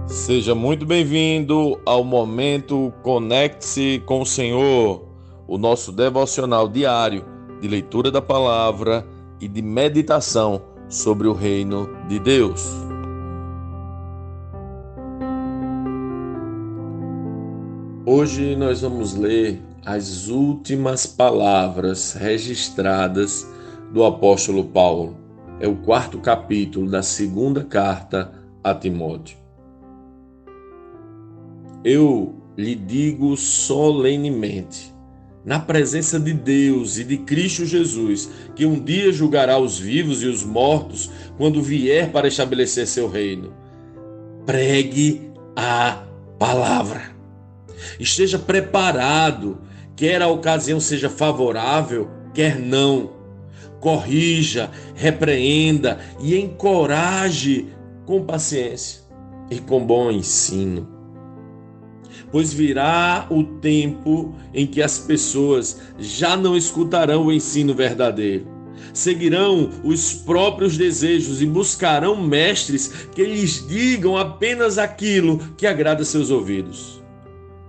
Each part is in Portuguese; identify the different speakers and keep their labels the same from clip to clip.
Speaker 1: Seja muito bem-vindo ao momento Conecte-se com o Senhor, o nosso devocional diário de leitura da palavra e de meditação sobre o reino de Deus. Hoje nós vamos ler as últimas palavras registradas do apóstolo Paulo. É o 4º capítulo da 2ª carta a Timóteo. Eu lhe digo solenemente, na presença de Deus e de Cristo Jesus, que um dia julgará os vivos e os mortos quando vier para estabelecer seu reino. Pregue a palavra. Esteja preparado, quer a ocasião seja favorável, quer não. Corrija, repreenda e encoraje com paciência e com bom ensino. Pois virá o tempo em que as pessoas já não escutarão o ensino verdadeiro. Seguirão os próprios desejos e buscarão mestres que lhes digam apenas aquilo que agrada seus ouvidos.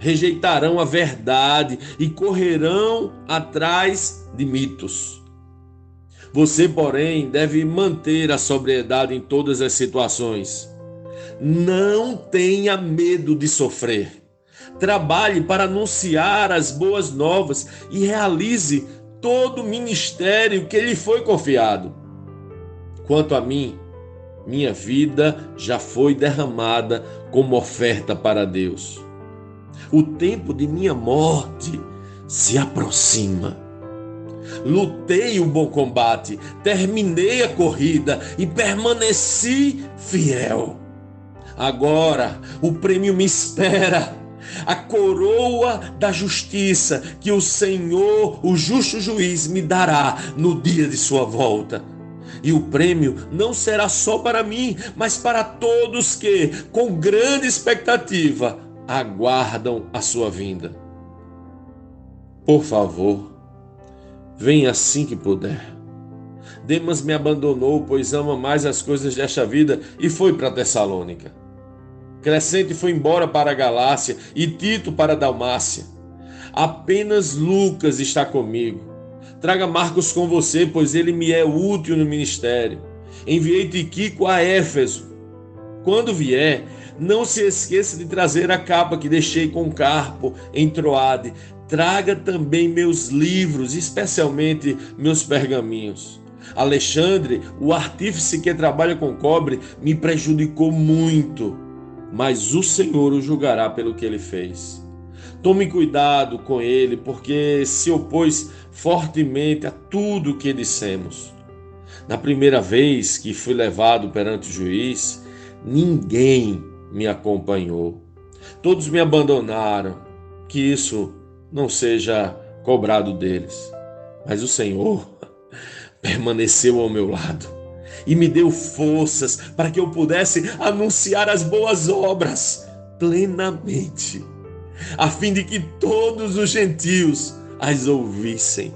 Speaker 1: Rejeitarão a verdade e correrão atrás de mitos. Você, porém, deve manter a sobriedade em todas as situações. Não tenha medo de sofrer. Trabalhe para anunciar as boas novas e realize todo o ministério que lhe foi confiado. Quanto a mim, minha vida já foi derramada como oferta para Deus. O tempo de minha morte se aproxima. Lutei o bom combate, terminei a corrida e permaneci fiel. Agora o prêmio me espera. A coroa da justiça que o Senhor, o justo juiz, me dará no dia de sua volta. E o prêmio não será só para mim, mas para todos que, com grande expectativa, aguardam a sua vinda. Por favor, venha assim que puder. Demas me abandonou, pois ama mais as coisas desta vida e foi para Tessalônica. Crescente foi embora para a Galácia e Tito para a Dalmácia. Apenas Lucas está comigo. Traga Marcos com você, pois ele me é útil no ministério. Enviei Tíquico a Éfeso. Quando vier, não se esqueça de trazer a capa que deixei com Carpo em Troade. Traga também meus livros, especialmente meus pergaminhos. Alexandre, o artífice que trabalha com cobre, me prejudicou muito. Mas o Senhor o julgará pelo que ele fez. Tome cuidado com ele, porque se opôs fortemente a tudo o que dissemos. Na primeira vez que fui levado perante o juiz, ninguém me acompanhou. Todos me abandonaram. Que isso não seja cobrado deles. Mas o Senhor permaneceu ao meu lado e me deu forças para que eu pudesse anunciar as boas obras plenamente, a fim de que todos os gentios as ouvissem.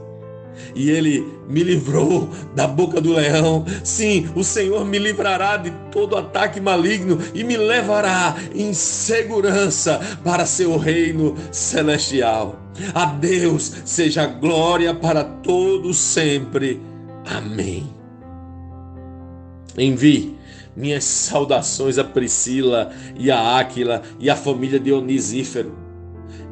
Speaker 1: E ele me livrou da boca do leão. Sim, o Senhor me livrará de todo ataque maligno e me levará em segurança para seu reino celestial. A Deus seja glória para todos sempre. Amém. Envie minhas saudações a Priscila e a Áquila e a família de Onesíforo.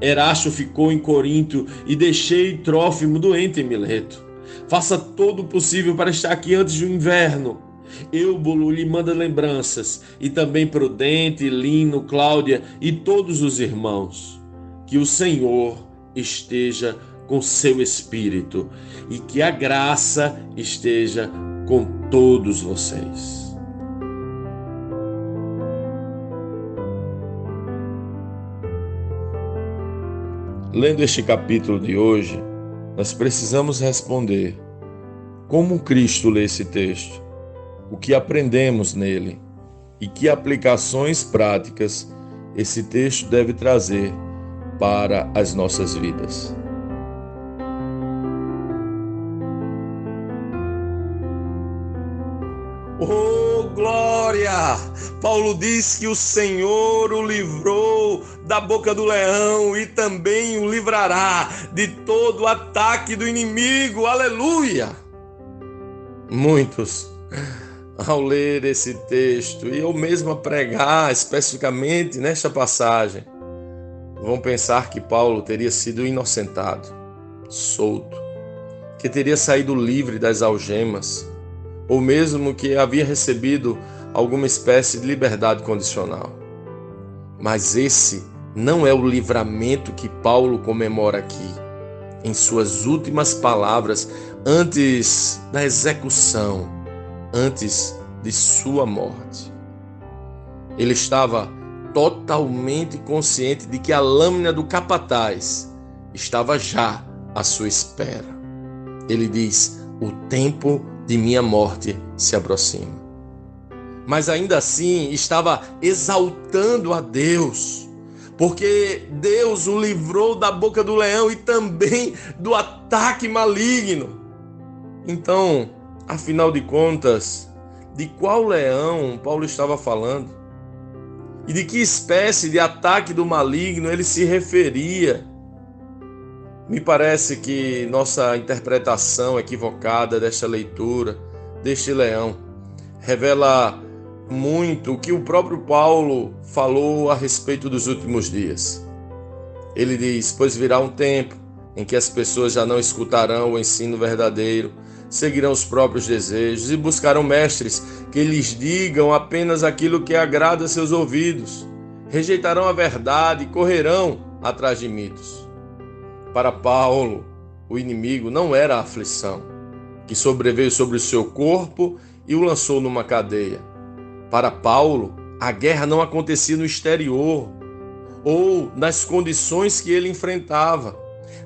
Speaker 1: Erasto ficou em Corinto e deixei Trófimo doente em Mileto. Faça todo o possível para estar aqui antes do inverno. Eubulo lhe manda lembranças, e também Prudente, Lino, Cláudia e todos os irmãos. Que o Senhor esteja com seu espírito e que a graça esteja com todos vocês. Lendo este capítulo de hoje, nós precisamos responder: como Cristo lê esse texto? O que aprendemos nele? E que aplicações práticas esse texto deve trazer para as nossas vidas?
Speaker 2: Oh, glória!
Speaker 1: Paulo diz que o Senhor o livrou da boca do leão e também o livrará de todo o ataque do inimigo. Aleluia! Muitos, ao ler esse texto e eu mesmo a pregar especificamente nesta passagem, vão pensar que Paulo teria sido inocentado, solto, que teria saído livre das algemas, ou mesmo que havia recebido alguma espécie de liberdade condicional. Mas esse não é o livramento que Paulo comemora aqui, em suas últimas palavras, antes da execução, antes de sua morte. Ele estava totalmente consciente de que a lâmina do capataz estava já à sua espera. Ele diz: o tempo de minha morte se aproxima. Mas ainda assim estava exaltando a Deus, porque Deus o livrou da boca do leão e também do ataque maligno. Então, afinal de contas, de qual leão Paulo estava falando? E de que espécie de ataque do maligno ele se referia? Me parece que nossa interpretação equivocada desta leitura, deste leão, revela muito o que o próprio Paulo falou a respeito dos últimos dias. Ele diz: pois virá um tempo em que as pessoas já não escutarão o ensino verdadeiro, seguirão os próprios desejos e buscarão mestres que lhes digam apenas aquilo que agrada a seus ouvidos. Rejeitarão a verdade e correrão atrás de mitos. Para Paulo, o inimigo não era a aflição, que sobreveio sobre o seu corpo e o lançou numa cadeia. Para Paulo, a guerra não acontecia no exterior ou nas condições que ele enfrentava.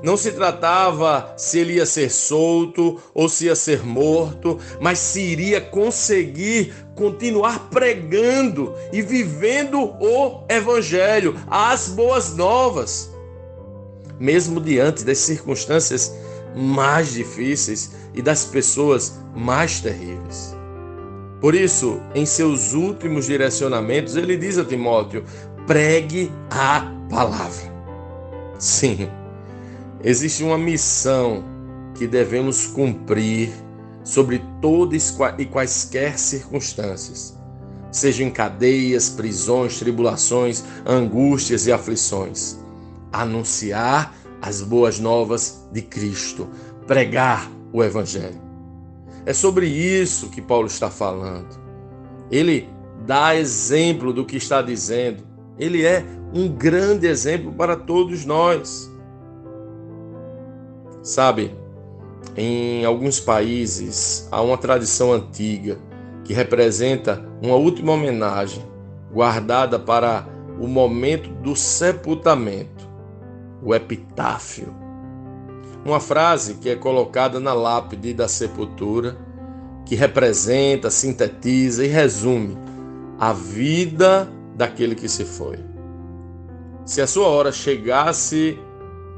Speaker 1: Não se tratava se ele ia ser solto ou se ia ser morto, mas se iria conseguir continuar pregando e vivendo o Evangelho, as boas novas, mesmo diante das circunstâncias mais difíceis e das pessoas mais terríveis. Por isso, em seus últimos direcionamentos, ele diz a Timóteo: pregue a palavra. Sim, existe uma missão que devemos cumprir sobre todas e quaisquer circunstâncias, sejam em cadeias, prisões, tribulações, angústias e aflições. Anunciar as boas novas de Cristo, pregar o Evangelho. É sobre isso que Paulo está falando. Ele dá exemplo do que está dizendo. Ele é um grande exemplo para todos nós. Sabe, em alguns países há uma tradição antiga que representa uma última homenagem guardada para o momento do sepultamento, o epitáfio. Uma frase que é colocada na lápide da sepultura, que representa, sintetiza e resume a vida daquele que se foi. Se a sua hora chegasse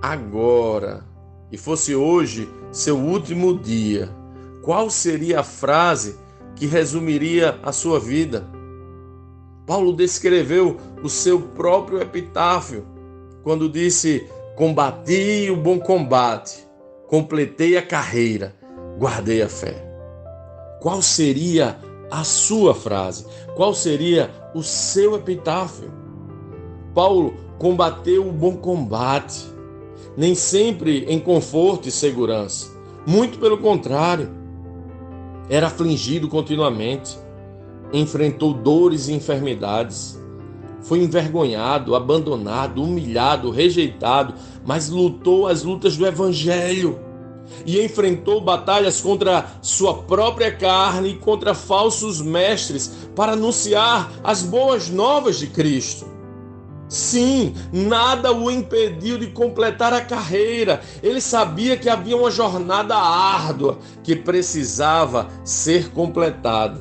Speaker 1: agora e fosse hoje seu último dia, qual seria a frase que resumiria a sua vida? Paulo descreveu o seu próprio epitáfio quando disse: combati o bom combate, completei a carreira, guardei a fé. Qual seria a sua frase? Qual seria o seu epitáfio? Paulo combateu o bom combate, nem sempre em conforto e segurança. Muito pelo contrário, era afligido continuamente, enfrentou dores e enfermidades, foi envergonhado, abandonado, humilhado, rejeitado, mas lutou as lutas do Evangelho e enfrentou batalhas contra sua própria carne e contra falsos mestres para anunciar as boas novas de Cristo. Sim, nada o impediu de completar a carreira. Ele sabia que havia uma jornada árdua que precisava ser completada.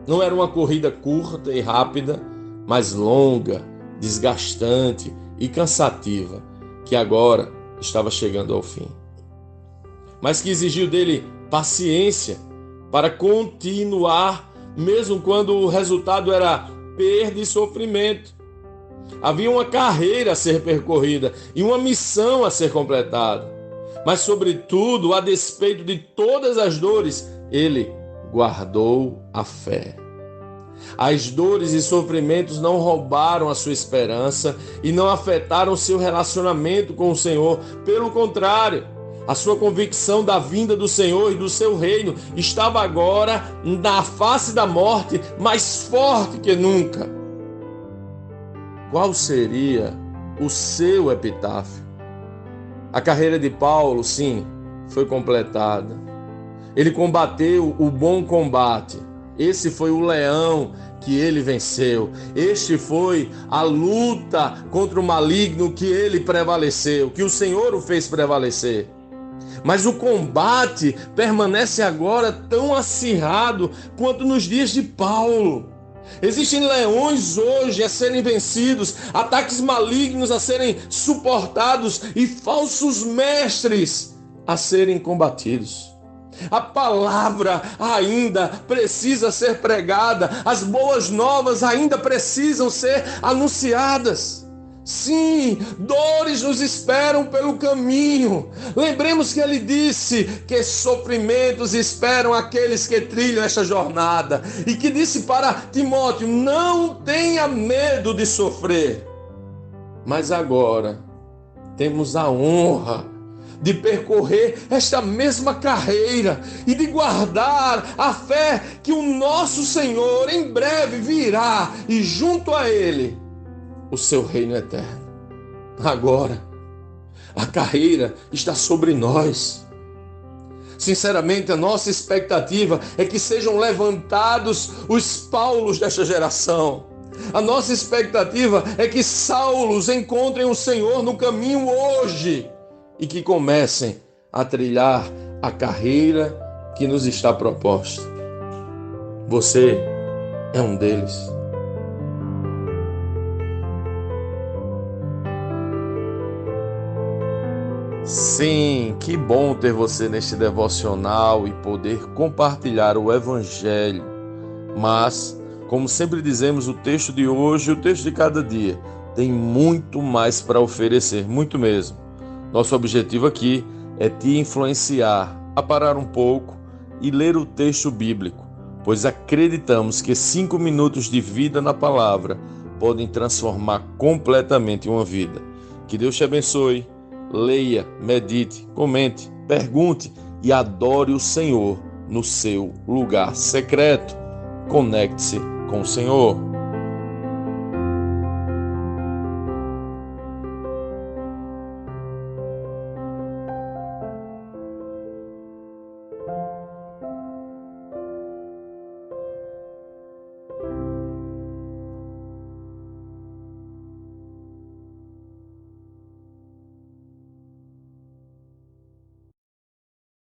Speaker 1: Não era uma corrida curta e rápida, mas longa, desgastante e cansativa, que agora estava chegando ao fim. Mas que exigiu dele paciência para continuar, mesmo quando o resultado era perda e sofrimento. Havia uma carreira a ser percorrida e uma missão a ser completada. Mas, sobretudo, a despeito de todas as dores, ele guardou a fé. As dores e sofrimentos não roubaram a sua esperança e não afetaram seu relacionamento com o Senhor. Pelo contrário, a sua convicção da vinda do Senhor e do seu reino estava agora na face da morte, mais forte que nunca. Qual seria o seu epitáfio? A carreira de Paulo, sim, foi completada. Ele combateu o bom combate. Esse foi o leão que ele venceu. Este foi a luta contra o maligno que ele prevaleceu, que o Senhor o fez prevalecer. Mas o combate permanece agora tão acirrado quanto nos dias de Paulo. Existem leões hoje a serem vencidos, ataques malignos a serem suportados e falsos mestres a serem combatidos. A palavra ainda precisa ser pregada, as boas novas ainda precisam ser anunciadas. Sim, dores nos esperam pelo caminho. Lembremos que ele disse que sofrimentos esperam aqueles que trilham esta jornada. E que disse para Timóteo, não tenha medo de sofrer. Mas agora temos a honra de percorrer esta mesma carreira e de guardar a fé que o nosso Senhor em breve virá e junto a Ele o seu reino eterno. Agora, a carreira está sobre nós. Sinceramente, a nossa expectativa é que sejam levantados os Paulos desta geração. A nossa expectativa é que Saulos encontrem o Senhor no caminho hoje e que comecem a trilhar a carreira que nos está proposta. Você é um deles. Sim, que bom ter você neste devocional e poder compartilhar o Evangelho. Mas, como sempre dizemos, o texto de hoje e o texto de cada dia tem muito mais para oferecer, muito mesmo. Nosso objetivo aqui é te influenciar a parar um pouco e ler o texto bíblico, pois acreditamos que 5 minutos de vida na palavra podem transformar completamente uma vida. Que Deus te abençoe. Leia, medite, comente, pergunte e adore o Senhor no seu lugar secreto. Conecte-se com o Senhor.